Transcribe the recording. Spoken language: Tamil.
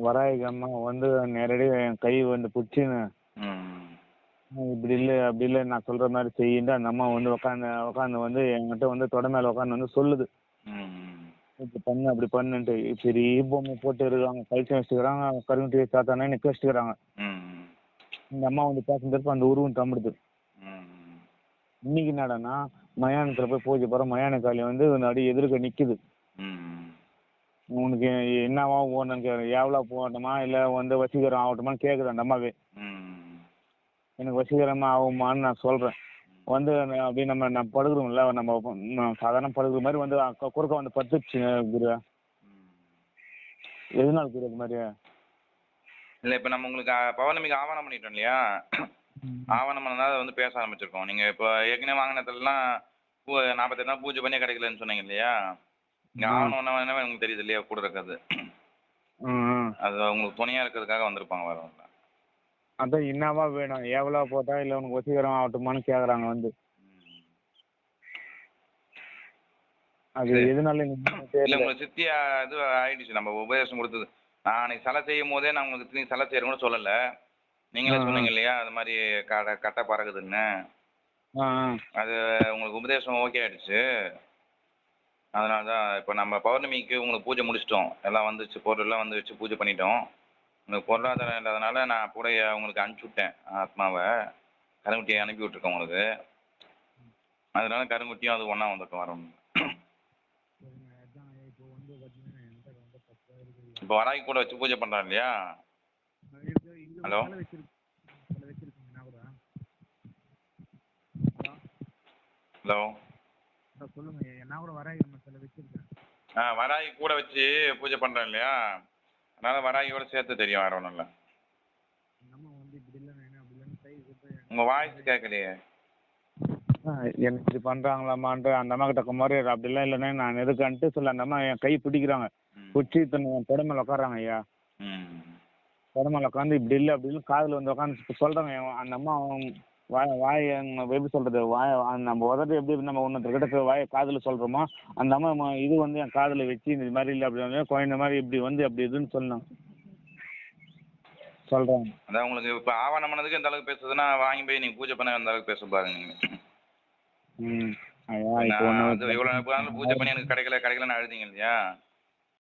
வராகி அம்மா வந்து நேரடியாக என் கை வந்து பிடிச்சின்னு ம். இப்படி இல்லை அப்படி இல்லை நான் சொல்கிற மாதிரி செய்யின்ட்டு அந்த அம்மா வந்து உட்காந்து வந்து என்கிட்ட வந்து தொடை மேலே உட்காந்து வந்து சொல்லுது. ம். இப்படி பண்ணு அப்படி பண்ணுன்ட்டு பெரிய பொம்மை போட்டு இருக்காங்க, கழிச்சு வச்சுக்கிறாங்க, கருங்குட்டியை தாத்தானே நிற்க வச்சுக்கிறாங்க. ம். இந்த அம்மா வந்து பேசுறப்ப அந்த உருவம் தம்பிடுது. ம். இன்னைக்கு என்னடான்னா மயானத்தில் போய் பூஜை போகிற மயான காளி வந்து அடி எதிர்க்க நிற்குது. ம். உனக்கு என்னவா போகணுன்னு எவ்வளோ போகணுமா இல்லை வந்து வசீகரம் ஆகட்டுமான்னு கேட்குது அந்த அம்மாவே. ம். எனக்கு வசீகரமாக ஆகுமான்னு நான் சொல்கிறேன். வந்து அப்படியே நம்ம படுக்கிறோம்ல, நம்ம சாதாரண படுக்கிற மாதிரி வந்து குறுக்க வந்து படுத்துச்சு குரு. எதனால குரு அது மாதிரி? இல்லை இப்போ நம்ம உங்களுக்கு பௌர்ணமிக்கு ஆவணம் பண்ணிட்டோம் இல்லையா? ஆவணம் பண்ணனால வந்து பேச ஆரம்பிச்சிருக்கோம். நீங்கள் இப்போ ஏற்கனவே வாங்கின இடத்துலலாம் 48 நாள் பூஜை பண்ணி கிடைக்கலன்னு சொன்னீங்க இல்லையா? இங்கே ஆவணம் பண்ண உங்களுக்கு தெரியுது இல்லையா கூட இருக்கிறது. அது உங்களுக்கு துணையாக இருக்கிறதுக்காக வந்திருப்பாங்க வேறு ஒன்றும். அதான் என்னவா வேணும், எவ்வளோ போட்டா இல்லை உனக்கு வசீகரம் ஆகட்டுமான்னு கேட்குறாங்க வந்து. அது எதனால இல்லை உங்களுக்கு சித்தியா இது ஆயிடுச்சு நம்ம உபதேசம் கொடுத்தது. நான் அன்னைக்கு சிலை செய்யும் போதே நான் உங்களுக்கு நீ சிலை செய்யணும்னு சொல்லலை. நீங்களே சொன்னீங்க இல்லையா அது மாதிரி கட்டை பறக்குதுன்னு. அது உங்களுக்கு உபதேசம் ஓகே ஆயிடுச்சு. அதனால தான் இப்போ நம்ம பௌர்ணமிக்கு உங்களுக்கு பூஜை முடிச்சிட்டோம். எல்லாம் வந்துச்சு, பொருள்லாம் வந்து வச்சு பூஜை பண்ணிட்டோம். உங்களுக்கு பொருளாதாரம் இல்லாதனால நான் கூட உங்களுக்கு அனுப்பிச்சி விட்டேன் ஆத்மாவை. கருங்குட்டியை அனுப்பி விட்ருக்கேன் உங்களுக்கு. அதனால கருங்குட்டியும் அது ஒன்றா வந்துட்டோம் வரோம். இப்போ வராகி கூட வச்சு பூஜை பண்ணுறான் இல்லையா? ஹலோ ஹலோ சொல்லுங்க. என்ன கூட வராகி அம்மா சிலை வச்சிருக்கேன். வராகி கூட வச்சு பூஜை பண்ணுறேன் இல்லையா? அதனால் வராகியோட சேர்த்து தெரியும் வேறு ஒன்றும் இல்லை. உங்கள் வாய்ஸ் கேட்கலையே. எனக்கு இப்படி பண்ணுறாங்களாம்மான்ட்டு அந்த அம்மா கிட்ட குமாரி அப்படிலாம் இல்லைண்ணே நான் எதுக்கான்ட்டு சொல்ல அந்த அம்மா என் கை பிடிக்கிறாங்க. பிடிச்சி தொட மேலே உட்காடுறாங்க ஐயா. தொட மேலே உட்காந்து இப்படி இல்லை அப்படின்னு காதில் வந்து உட்காந்து சொல்கிறாங்க. அந்த அம்மா வாய் எப்படி சொல்கிறது, நம்ம உதட்டு எப்படி நம்ம ஒன்றுகிட்ட வாயை காதில் சொல்கிறோமோ அந்த அம்மா இது வந்து என் காதில் வச்சு இந்த மாதிரி இல்லை அப்படி குழந்த மாதிரி இப்படி வந்து அப்படி இதுன்னு சொன்னாங்க சொல்கிறாங்க. அதான் உங்களுக்கு இப்போ ஆவணம் பண்ணதுக்கு இந்த அளவுக்கு பேசுறதுன்னா வாங்கி போய் நீங்கள் பூஜை பண்ண அந்த அளவுக்கு பேச பாருங்க நீங்கள். ஐயா இப்போ அது இவ்வளோ பூஜை பண்ணி எனக்கு கிடைக்கலன்னு அழுதிங்க இல்லையா?